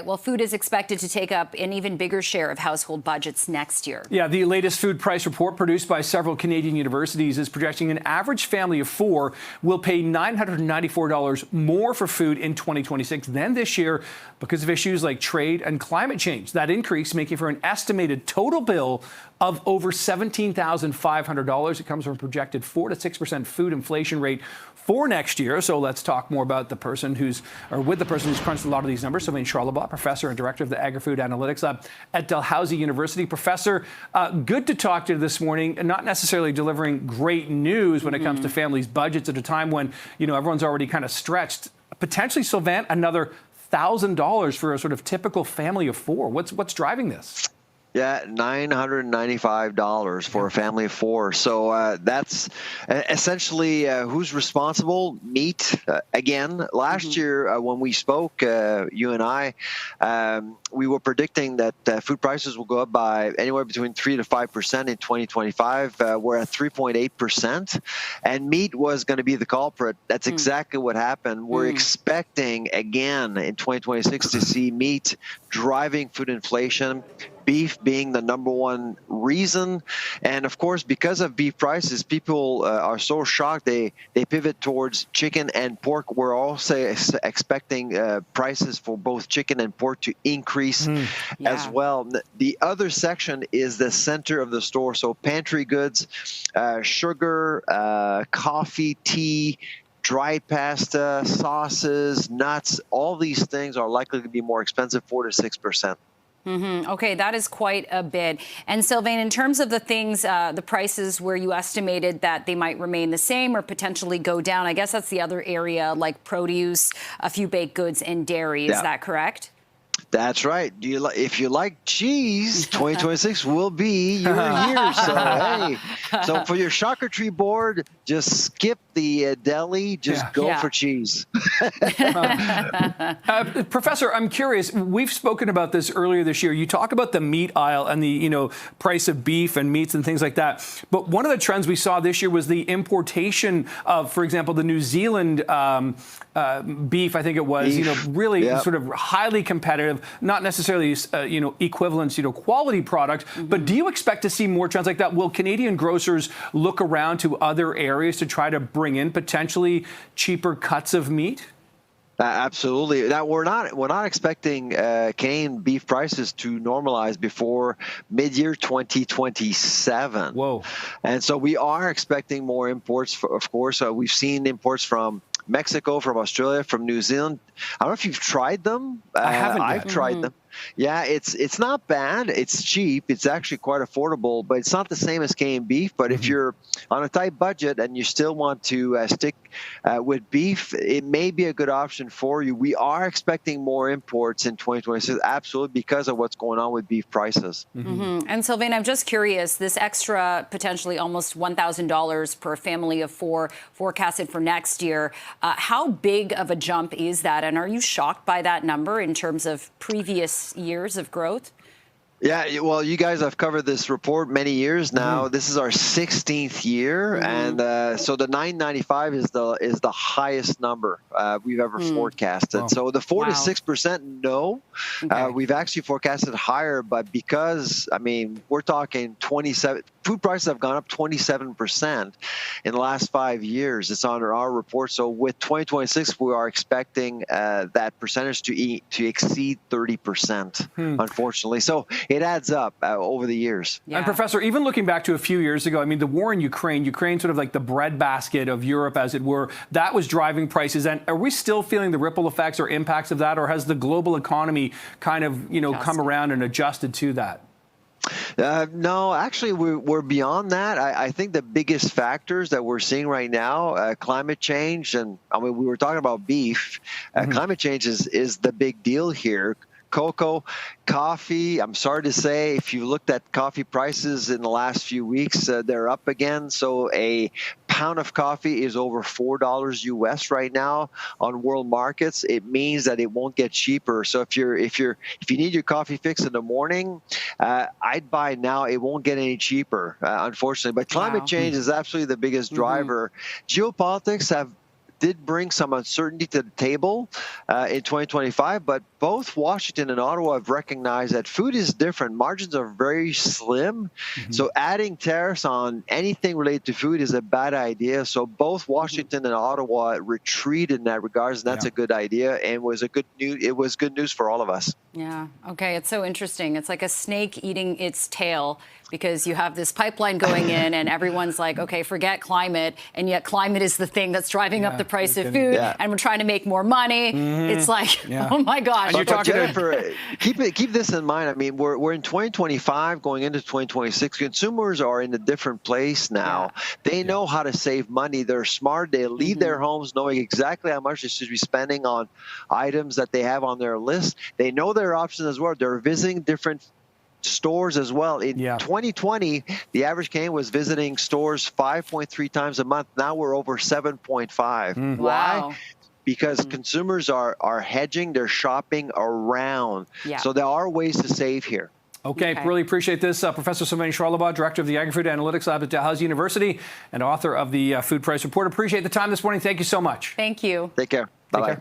Well, food is expected to take up an even bigger share of household budgets next year. Yeah, the latest food price report produced by several Canadian universities is projecting an average family of four will pay $994 more for food in 2026 than this year because of issues like trade and climate change. That increase making for an estimated total bill of over $17,500. It comes from a projected 4 to 6% food inflation rate for next year. So let's talk more about the person who's crunched a lot of these numbers. Sylvain Charlebois, professor and director of the Agri-Food Analytics Lab at Dalhousie University. Professor, good to talk to you this morning. Not necessarily delivering great news when it comes to families' budgets at a time when, everyone's already kind of stretched. Potentially, Sylvain, another $1,000 for a sort of typical family of four. What's driving this? Yeah, $995 for a family of four. So that's essentially who's responsible? Meat. Again, last year when we spoke, you and I, we were predicting that food prices will go up by anywhere between 3 to 5% in 2025. We're at 3.8%, and meat was going to be the culprit. That's exactly what happened. We're expecting again in 2026 to see meat driving food inflation. Beef being the number one reason. And of course, because of beef prices, people are so shocked, they pivot towards chicken and pork. We're also expecting prices for both chicken and pork to increase as well. The other section is the center of the store. So pantry goods, sugar, coffee, tea, dried pasta, sauces, nuts, all these things are likely to be more expensive, 4 to 6%. Okay, that is quite a bit. And Sylvain, in terms of the things, the prices where you estimated that they might remain the same or potentially go down, I guess that's the other area like produce, a few baked goods and dairy. Is that correct? That's right. If you like cheese, 2026 will be your year. So, hey, so for your charcuterie board, just skip the deli, just go for cheese. Professor, I'm curious. We've spoken about this earlier this year. You talk about the meat aisle and the price of beef and meats and things like that. But one of the trends we saw this year was the importation of, for example, the New Zealand beef. I think it was really sort of highly competitive, not necessarily equivalent quality product. But do you expect to see more trends like that? Will Canadian grocers look around to other areas to try to bring in potentially cheaper cuts of meat? Absolutely. Now we're not expecting Canadian beef prices to normalize before mid-year 2027. Whoa! And so we are expecting more imports. Of course, we've seen imports from Mexico, from Australia, from New Zealand. I don't know if you've tried them. I haven't yet. I've tried them. Yeah, it's not bad. It's cheap. It's actually quite affordable, but it's not the same as Canadian beef. But if you're on a tight budget and you still want to stick with beef, it may be a good option for you. We are expecting more imports in 2026, absolutely, because of what's going on with beef prices. And Sylvain, I'm just curious, this extra potentially almost $1,000 per family of four forecasted for next year, how big of a jump is that? And are you shocked by that number in terms of previous years of growth? Yeah, well, you guys have covered this report many years now. This is our 16th year, and so the 995 is the highest number we've ever forecasted. So the 4 to 6%, no, we've actually forecasted higher, but because we're talking 27. Food prices have gone up 27% in the last 5 years. It's on our report. So with 2026, we are expecting that percentage to exceed 30%, unfortunately. So it adds up over the years. And Professor, even looking back to a few years ago, the war in Ukraine sort of like the breadbasket of Europe, as it were, that was driving prices. And are we still feeling the ripple effects or impacts of that? Or has the global economy kind of, come around and adjusted to that? No, actually, we're beyond that. I think the biggest factors that we're seeing right now, climate change, and we were talking about beef. Climate change is the big deal here. Cocoa, coffee, I'm sorry to say, if you looked at coffee prices in the last few weeks, they're up again. So a pound of coffee is over $4 US right now on world markets. It means that it won't get cheaper. So if you need your coffee fix in the morning, I'd buy now. It won't get any cheaper, unfortunately. But climate change is absolutely the biggest driver. Geopolitics did bring some uncertainty to the table in 2025, but both Washington and Ottawa have recognized that food is different. Margins are very slim. So adding tariffs on anything related to food is a bad idea. So both Washington and Ottawa retreated in that regards, and that's a good idea, and it was good news for all of us. Yeah. Okay. It's so interesting. It's like a snake eating its tail, because you have this pipeline going in and everyone's like, okay, forget climate. And yet climate is the thing that's driving up the price of food. And we're trying to make more money. It's like, oh my gosh. And you're talking Jennifer, keep this in mind. I mean, we're in 2025 going into 2026. Consumers are in a different place now. They know how to save money. They're smart. They leave their homes knowing exactly how much they should be spending on items that they have on their list. They know their options as well. They're visiting different stores as well. In 2020, the average Canadian was visiting stores 5.3 times a month. Now we're over 7.5. Why? Because consumers are hedging, they're shopping around. So there are ways to save here. Okay, really appreciate this. Professor Sylvain Charlebois, Director of the Agri-Food Analytics Lab at Dalhousie University and author of the Food Price Report. Appreciate the time this morning. Thank you so much. Thank you. Take care. Bye-bye.